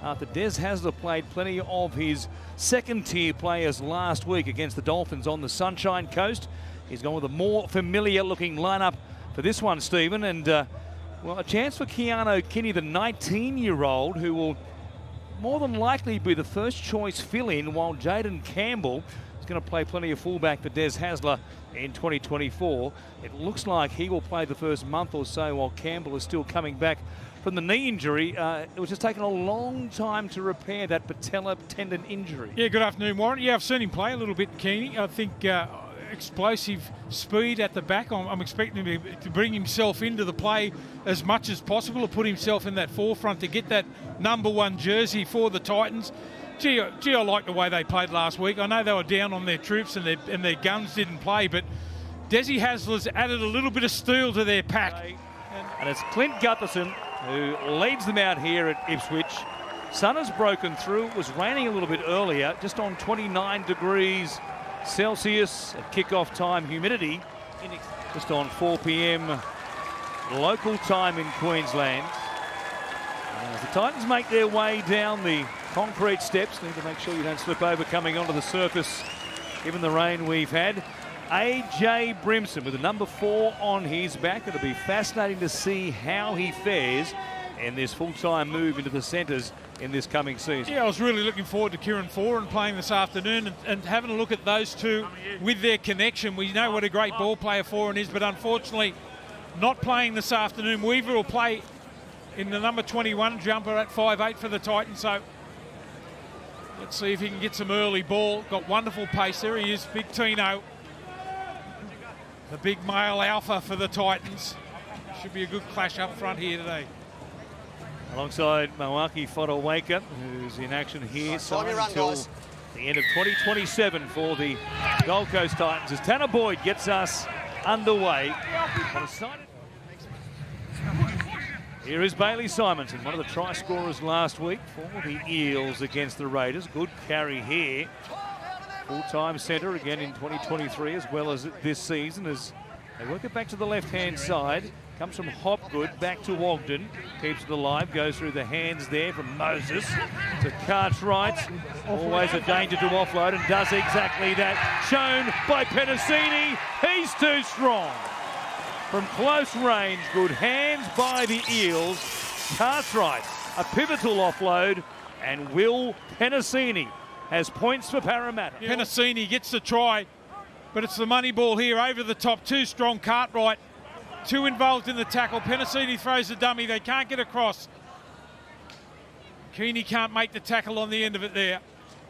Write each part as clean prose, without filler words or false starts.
after Des Hasler played plenty of his second-tier players last week against the Dolphins on the Sunshine Coast. He's gone with a more familiar-looking lineup for this one, Stephen, and well, a chance for Keanu Kinney, the 19-year-old, who will more than likely be the first choice fill-in, while Jaden Campbell is going to play plenty of fullback for Des Hasler in 2024. It looks like he will play the first month or so while Campbell is still coming back from the knee injury. It was just taking a long time to repair that patella tendon injury. Yeah, good afternoon, Warren. Yeah, I've seen him play a little bit, Keeney. I think explosive speed at the back. I'm expecting him to bring himself into the play as much as possible, to put himself in that forefront, to get that #1 jersey for the Titans. Gee, I like the way they played last week. I know they were down on their troops and their guns didn't play, but Desi Hasler's added a little bit of steel to their pack. And it's Clint Gutherson who leads them out here at Ipswich. Sun has broken through. It was raining a little bit earlier, just on 29 degrees Celsius at kickoff time. Humidity just on 4 p.m. local time in Queensland. As the Titans make their way down the concrete steps, need to make sure you don't slip over coming onto the surface given the rain we've had. AJ Brimson with the #4 on his back. It'll be fascinating to see how he fares in this full-time move into the centres in this coming season. Yeah, I was really looking forward to Kieran Foran playing this afternoon and having a look at those two with their connection. We know what a great ball player Foran is, but unfortunately not playing this afternoon. Weaver will play in the #21 jumper at 5'8" for the Titans, so let's see if he can get some early ball. Got wonderful pace. There he is, big Tino. The big male alpha for the Titans. Should be a good clash up front here today. Alongside Mawaki Fotuaika, who's in action here until the end of 2027 for the Gold Coast Titans, as Tanner Boyd gets us underway. Here is Bailey Simonson, one of the try scorers last week for the Eels against the Raiders. Good carry here. Full-time centre again in 2023 as well as this season, as they work it back to the left-hand side. Comes from Hopgood back to Ogden. Keeps it alive. Goes through the hands there from Moses to Cartwright. Always a danger to offload and does exactly that. Shown by Penasini. He's too strong. From close range, good hands by the Eels. Cartwright, a pivotal offload, and Will Penasini has points for Parramatta. Penasini gets the try, but it's the money ball here over the top. Too strong, Cartwright. Two involved in the tackle. Penasini throws the dummy. They can't get across. Keeney can't make the tackle on the end of it there.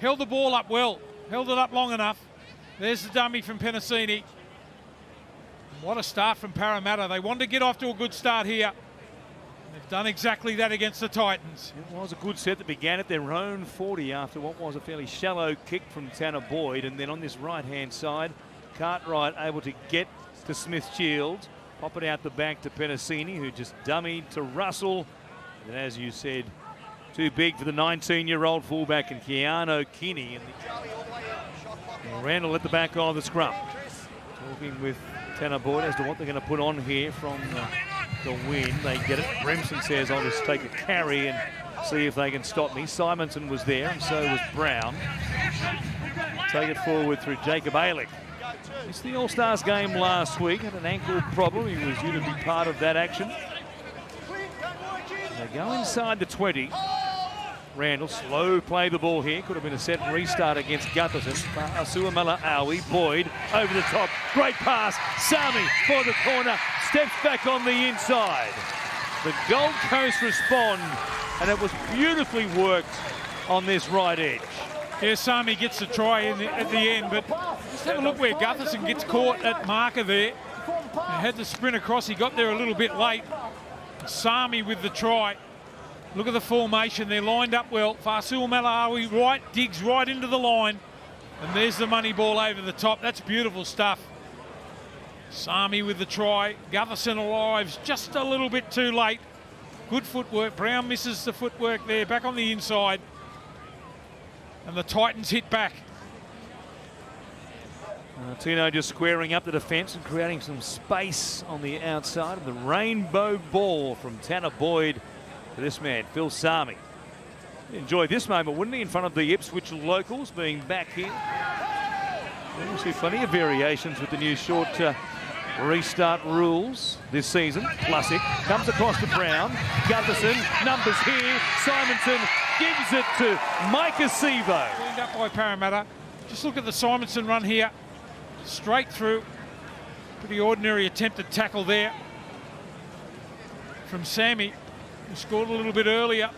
Held the ball up well. Held it up long enough. There's the dummy from Penasini. What a start from Parramatta. They wanted to get off to a good start here. They've done exactly that against the Titans. It was a good set that began at their own 40 after what was a fairly shallow kick from Tanner Boyd. And then on this right-hand side, Cartwright able to get to Smith-Shields. Pop it out the back to Penasini, who just dummied to Russell. And as you said, too big for the 19-year-old fullback and Keanu Kinney. And Randall at the back of the scrum. Talking with Tanner Boyd as to what they're going to put on here from the win. They get it. Brimson says, I'll just take a carry and see if they can stop me. Simonson was there, and so was Brown. Take it forward through Jacob Alick. Missed the All-Stars game last week, had an ankle problem. He was due to be part of that action. They go inside the 20. Randall, slow play the ball here. Could have been a set restart against Gutherson. Asuamala Aui, Boyd over the top. Great pass. Sami for the corner. Steps back on the inside. The Gold Coast respond, and it was beautifully worked on this right edge. Yeah, Sami gets the try at the end, but just have a look where Gutherson gets caught at marker there. He had to sprint across. He got there a little bit late. Sami with the try. Look at the formation. They're lined up well. Fasul Malawi right, digs right into the line. And there's the money ball over the top. That's beautiful stuff. Sami with the try. Gutherson arrives just a little bit too late. Good footwork. Brown misses the footwork there. Back on the inside. And the Titans hit back. Tino just squaring up the defence and creating some space on the outside. And the rainbow ball from Tanner Boyd to this man, Phil Sami. enjoy this moment, wouldn't he, in front of the Ipswich locals being back here. We'll see plenty of variations with the new short restart rules this season. Classic comes across to Brown. Gutherson, numbers here. Simonson gives it to Micah Sevo. Cleaned up by Parramatta. Just look at the Simonson run here. Straight through. Pretty ordinary attempted tackle there from Sammy, who scored a little bit earlier.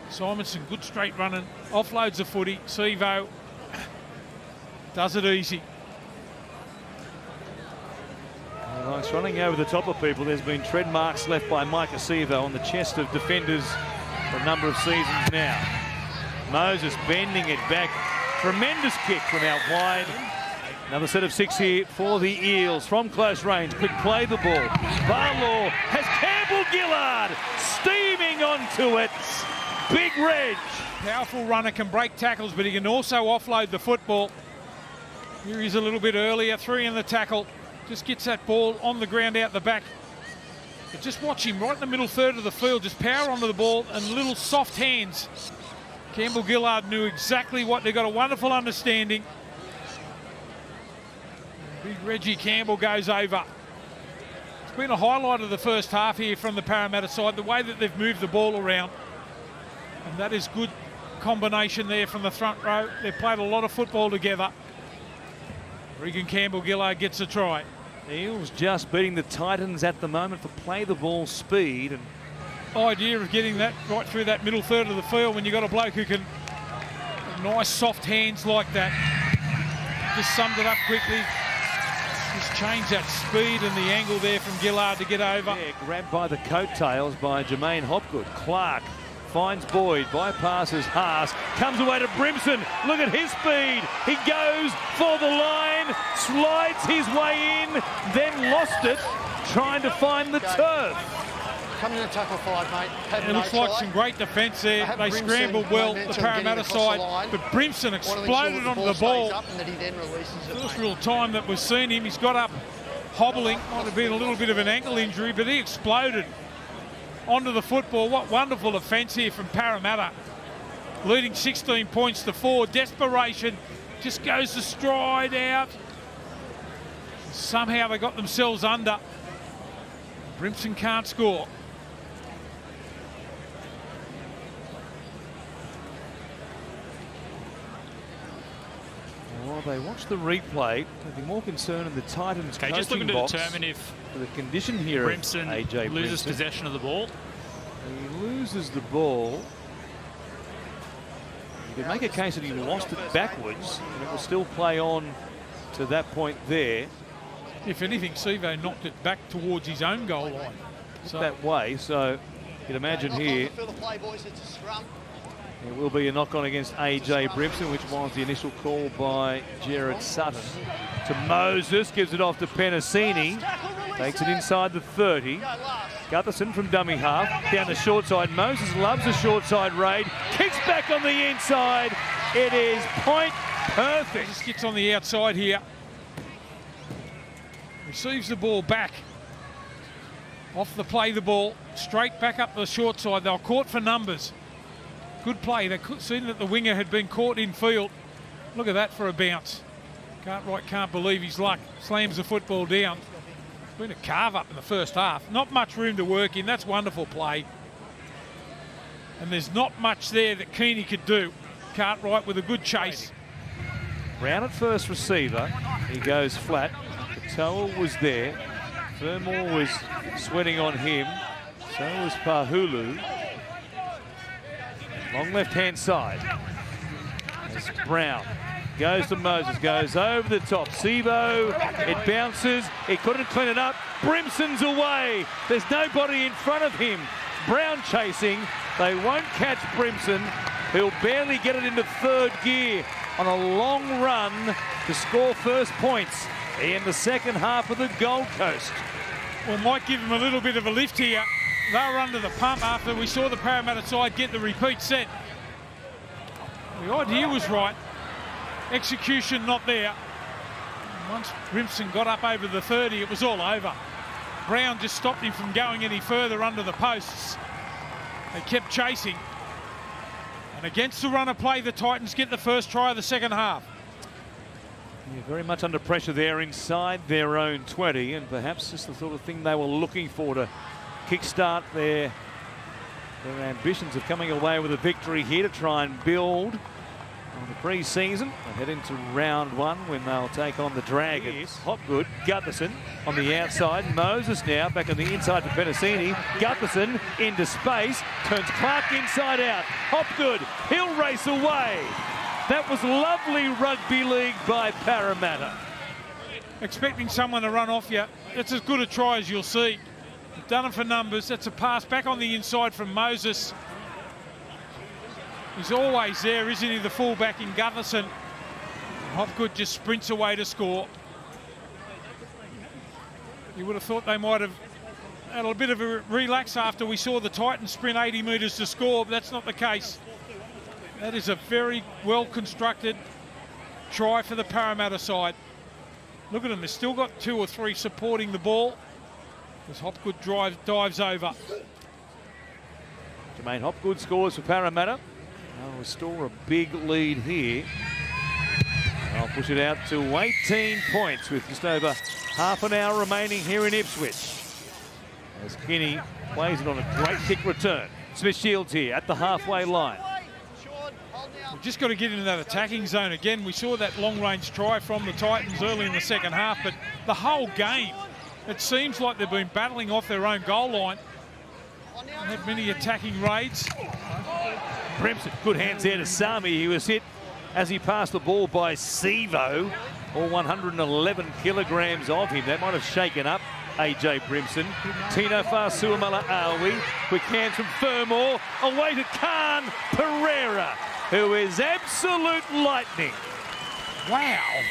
Simonson, good straight running. Offloads the footy. Sevo does it easy. Nice running over the top of people. There's been tread marks left by Micah Sevo on the chest of defenders for a number of seasons now. Moses bending it back. Tremendous kick from out wide. Another set of 6 here for the Eels from close range. Could play the ball. Barlaw has Campbell Gillard steaming onto it. Big Reg. Powerful runner, can break tackles, but he can also offload the football. Here he's a little bit earlier, 3 in the tackle. Just gets that ball on the ground out the back. But just watch him right in the middle third of the field, just power onto the ball and little soft hands. Campbell Gillard knew exactly what, they got a wonderful understanding. Big Reggie Campbell goes over. It's been a highlight of the first half here from the Parramatta side, the way that they've moved the ball around. And that is good combination there from the front row. They've played a lot of football together. Regan Campbell-Gillard gets a try. Eels just beating the Titans at the moment for play the ball speed. And idea of getting that right through that middle third of the field when you've got a bloke who can nice soft hands like that. Just summed it up quickly. Just change that speed and the angle there from Gillard to get over. Yeah, grabbed by the coattails by Jermaine Hopgood. Clark finds Boyd, bypasses Haas, comes away to Brimson. Look at his speed. He goes for the line, slides his way in, then lost it, trying to find the turf. Coming in tackle 5, mate. It looks like some great defence there. They scrambled well, the Parramatta side, but Brimson exploded onto the ball. First real time that we've seen him, he's got up hobbling. Might have been a little bit of an ankle injury, but he exploded onto the football. What wonderful defence here from Parramatta. Leading 16 points to 4. Desperation just goes to stride out. Somehow they got themselves under. Brimson can't score. While they watch the replay, they'll be more concerned in the Titans coaching just looking to box determine if for the condition here Brimson AJ loses Brimson. possession of the ball. He loses the ball. You could make a case that he lost it backwards, and it will still play on to that point there. If anything, Sevo knocked it back towards his own goal line. So That way, so you'd imagine here there will be a knock-on against AJ Brimson, which was the initial call by Jared Sutton. To Moses, gives it off to Penasini, takes it inside the 30. Gutherson from dummy half, down the short side. Moses loves the short side raid, kicks back on the inside. It is point perfect. just gets on the outside here. Receives the ball back. Off the play the ball, straight back up the short side. They were caught for numbers. Good play. They could seen that the winger had been caught in field. Look at that for a bounce. Cartwright can't believe his luck. Slams the football down. It's been a carve up in the first half. Not much room to work in. That's wonderful play. And there's not much there that Keeney could do. Cartwright with a good chase. Brown at first receiver. He goes flat. Katoa was there. Fermor was sweating on him. So was Pahulu. Long left-hand side. As Brown goes to Moses, goes over the top. Sevo, it bounces. He couldn't clean it up. Brimson's away. There's nobody in front of him. Brown chasing. They won't catch Brimson. He'll barely get it into third gear on a long run to score first points in the second half of the Gold Coast. Well, might give him a little bit of a lift here. They were under the pump after we saw the Parramatta side get the repeat set. The idea was right. Execution not there. Once Brimson got up over the 30, it was all over. Brown just stopped him from going any further under the posts. They kept chasing. And against the run of play, the Titans get the first try of the second half. Yeah, very much under pressure there inside their own 20, and perhaps just the sort of thing they were looking for to kickstart their ambitions of coming away with a victory here to try and build on the pre-season. They head into round one when they'll take on the Dragons. Hopgood, Gutherson on the outside. Moses now back on the inside for Penasini. Gutherson into space, turns Clark inside out. Hopgood, he'll race away. That was lovely rugby league by Parramatta. Expecting someone to run off you. It's as good a try as you'll see. They've done it for numbers. That's a pass back on the inside from Moses. He's always there, isn't he, the fullback in Gutherson. Hopgood just sprints away to score. You would have thought they might have had a bit of a relax after we saw the Titans sprint 80 metres to score, but that's not the case. That is a very well-constructed try for the Parramatta side. Look at them, they've still got 2 or 3 supporting the ball as Hopgood dives over. Jermaine Hopgood scores for Parramatta. They'll restore a big lead here. I'll push it out to 18 points with just over half an hour remaining here in Ipswich. As Kinney plays it on a great kick return. Smith Shields here at the halfway line. We've just got to get into that attacking zone again. We saw that long-range try from the Titans early in the second half, but the whole game, it seems like they've been battling off their own goal line. Had many attacking raids. Brimson, good hands there to Sami. He was hit as he passed the ball by Sevo. All 111 kilograms of him. That might have shaken up AJ Brimson. Tino Fasuamala Awi. Quick hands from Fermor. Away to Khan Pereira, who is absolute lightning. Wow.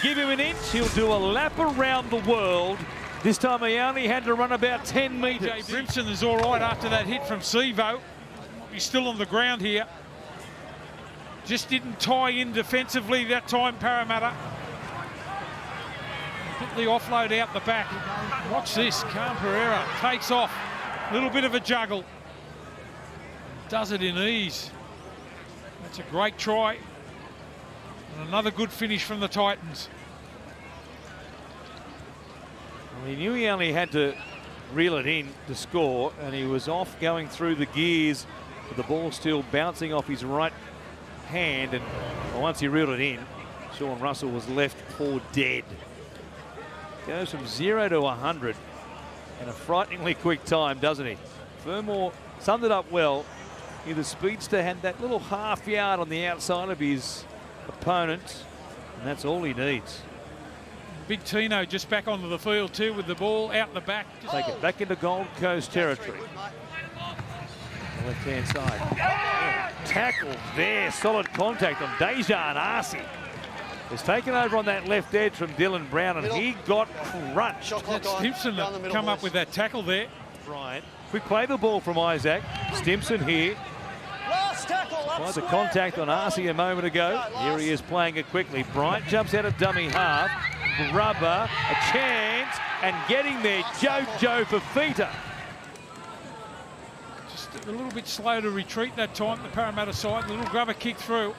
Give him an inch, he'll do a lap around the world. This time he only had to run about 10 metres. AJ Brimson is all right after that hit from Sevo. He's still on the ground here. Just didn't tie in defensively that time, Parramatta. Put the offload out the back. Watch this, Khan Pereira takes off. A little bit of a juggle. Does it in ease. That's a great try. And another good finish from the Titans. Well, he knew he only had to reel it in to score, and he was off going through the gears with the ball still bouncing off his right hand, and once he reeled it in, Sean Russell was left for dead. Goes from 0 to 100 in a frighteningly quick time, doesn't he? Fermor summed it up well. The speedster had that little half yard on the outside of his opponent, and that's all he needs. Big Tino just back onto the field too with the ball out the back. Take it back into Gold Coast territory. The left-hand side. Yeah. Tackle there, solid contact on Dejan Arce. Has taken over on that left edge from Dylan Brown, and he got crunched. That's Stimson that come up with that tackle there. Bryant. Quick play the ball from Isaac. Stimson here. Tried the contact on Arce a moment ago. Here he is playing it quickly. Bryant jumps out of dummy half. Grubber, a chance, and getting there, Joe Fafita. Just a little bit slow to retreat that time, the Parramatta side. A little grubber kick through.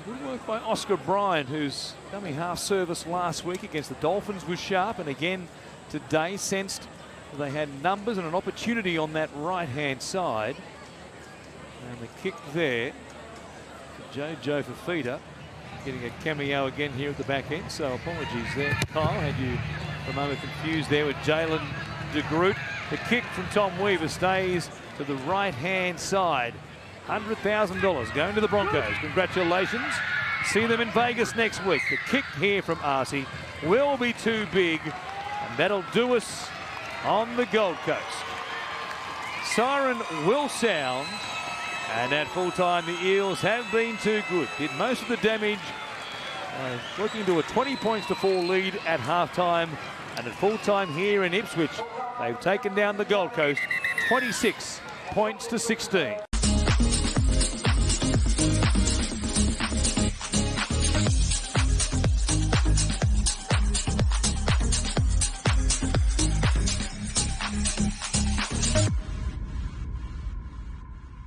Good work by Oscar Bryan, whose dummy half service last week against the Dolphins was sharp, and again today sensed they had numbers and an opportunity on that right-hand side. And the kick there to Joe Fafita, getting a cameo again here at the back end, so apologies there. Kyle, had you for a moment confused there with Jalen de Groot. The kick from Tom Weaver stays to the right-hand side. $100,000 going to the Broncos. Congratulations. See them in Vegas next week. The kick here from Arce will be too big, and that'll do us on the Gold Coast. Siren will sound, and at full time the Eels have been too good. Did most of the damage, working to a 20 points to 4 lead at halftime, and at full time here in Ipswich, they've taken down the Gold Coast 26 points to 16.